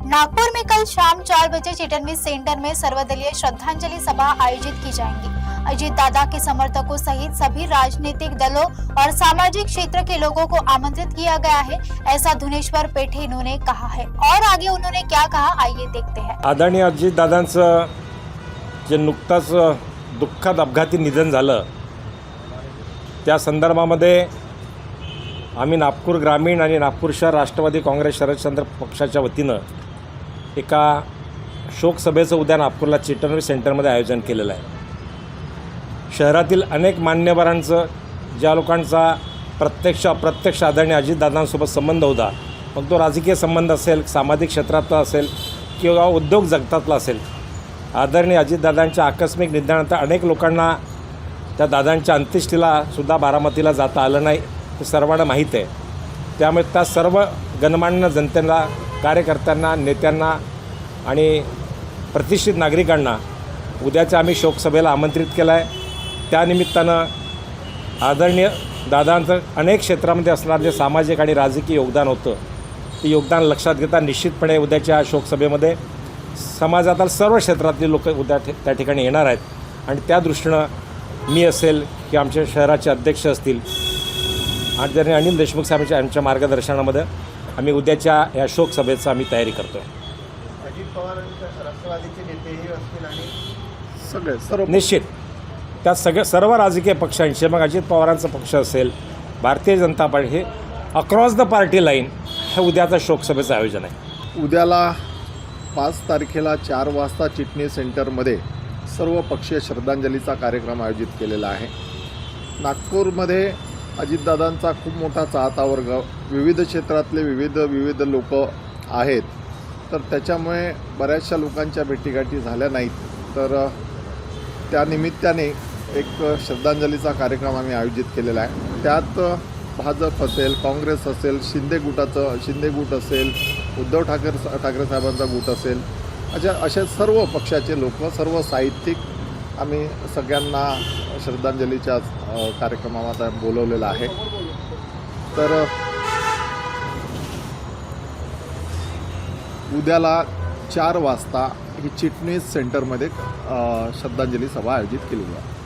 नागपुर में कल शाम 4 बजे चिटनवी सेंटर में सर्वदलीय श्रद्धांजलि सभा आयोजित की जाएंगी। अजीत दादा के समर्थकों सहित सभी राजनीतिक दलों और सामाजिक क्षेत्र के लोगों को आमंत्रित किया गया है, ऐसा धुनेश्वर पेठे इन्होंने कहा है। और आगे उन्होंने क्या कहा, आइए देखते हैं। आदरणीय अजित दादांचं जे नुकताच दुःखद अपघाती निधन झालं, त्या संदर्भामध्ये आम्ही नागपूर ग्रामीण आणि नागपूर शहर राष्ट्रवादी काँग्रेस शरदचंद्र पक्षाच्या वतीनं एका शोकसभेचं उद्या नागपूरला चिटनवी सेंटरमध्ये आयोजन केलेलं आहे। शहरातील अनेक मान्यवरांचं, ज्या लोकांचा प्रत्यक्ष अप्रत्यक्ष आदरणीय अजितदादांसोबत संबंध होता, मग तो राजकीय संबंध असेल, सामाजिक क्षेत्रातला असेल किंवा उद्योग जगतातला असेल, आदरणीय अजितदादांच्या आकस्मिक निधनानंतर अनेक लोकांना त्या दादांच्या अंत्येष्टीला सुद्धा बारामतीला जाता आलं नाही, हे सर्वांना माहीत आहे। त्यामुळे त्या सर्व गणमान्य जनतेला, कार्यकर्त्यांना, नेत्यांना आणि प्रतिष्ठित नागरिकांना उद्याच्या आम्ही शोकसभेला आमंत्रित केलं आहे। त्यानिमित्तानं आदरणीय दादांचं अनेक क्षेत्रामध्ये असणारं जे सामाजिक आणि राजकीय योगदान होतं, ते योगदान लक्षात घेता निश्चितपणे उद्याच्या शोकसभेमध्ये समाजातील सर्व क्षेत्रातले लोक उद्या त्या ठिकाणी येणार आहेत। आणि त्या दृष्टीनं मी असेल की आमच्या शहराचे अध्यक्ष असतील, आदरणीय अनिल देशमुख साहेबांच्या आमच्या मार्गदर्शनामध्ये आम्ही उद्याच्या या शोकसभेचं आम्ही तयारी करतोय। अजित पवारांच्या राष्ट्रवादीचे नेतेही असतील आणि सर्व निश्चित त्या सर्व राजकीय पक्षांचे, मग अजित पवारांचा पक्ष असेल, भारतीय जनता पार्टी, हे अक्रॉस द पार्टी लाईन हे उद्याचा शोकसभेचं आयोजन आहे। उद्याला 5 तारखेला 4 वाजता चिटणी सेंटरमध्ये सर्व पक्षीय श्रद्धांजलीचा कार्यक्रम आयोजित केलेला आहे। नागपूरमध्ये अजितदादांचा खूप मोठा चाहता वर्ग, विविध क्षेत्रातले विविध लोक आहेत, तर त्याच्यामुळे बऱ्याचशा लोकांच्या भेटीगाठी झाल्या नाहीत। तर त्यानिमित्ताने एक श्रद्धांजलीचा कार्यक्रम आम्ही आयोजित केलेला आहे। त्यात भाजप असेल, काँग्रेस असेल, शिंदे गूट असेल, उद्धव ठाकरे साहेबांचा गूट असेल, अशा सर्व पक्षाचे लोक, सर्व साहित्यिक आम्ही सगळ्यांना श्रद्धांजलीच्या कार्यक्रमात बोलवलेलं आहे। तर उद्याला 4 वाजता ही चिटणीस सेंटरमध्ये श्रद्धांजली सभा आयोजित केली आहे।